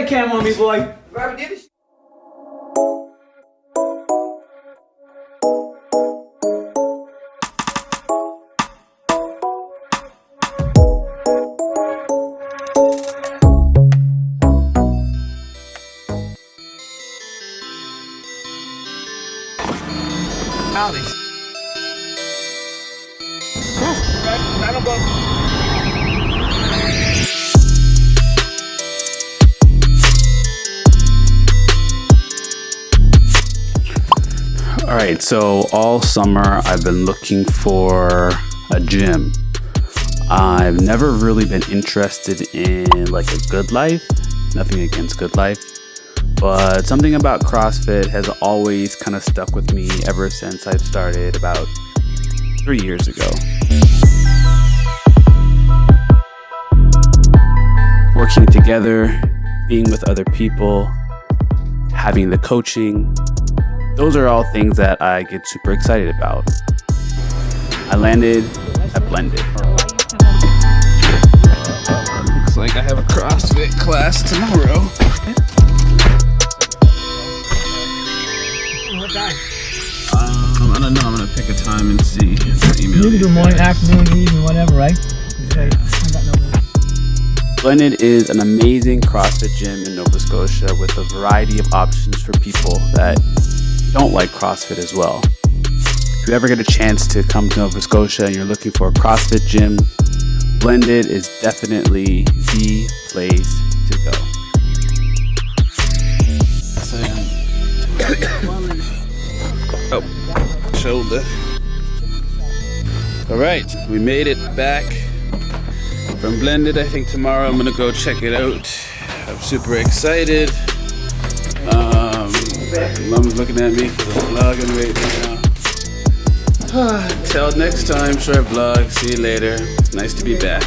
that cam on me, boy. Alright, so all summer I've been looking for a gym. I've never really been interested in like a Good Life, nothing against Good Life, but something about CrossFit has always kind of stuck with me ever since I've started about 3 years ago. Working together, being with other people, having the coaching, those are all things that I get super excited about. I landed at Blended. Looks like I have a CrossFit class tomorrow. What time? I don't know. I'm gonna pick a time and see. You can do morning, afternoon, evening, whatever, right? Blended is an amazing CrossFit gym in Nova Scotia with a variety of options for people that don't like CrossFit as well. If you ever get a chance to come to Nova Scotia and you're looking for a CrossFit gym, Blended is definitely the place to go. Oh, shoulder. All right, we made it back from Blended. I think tomorrow I'm gonna go check it out. I'm super excited. Mom's looking at me for the vlogging right now. Till next time, short vlog. See you later. Nice to be back.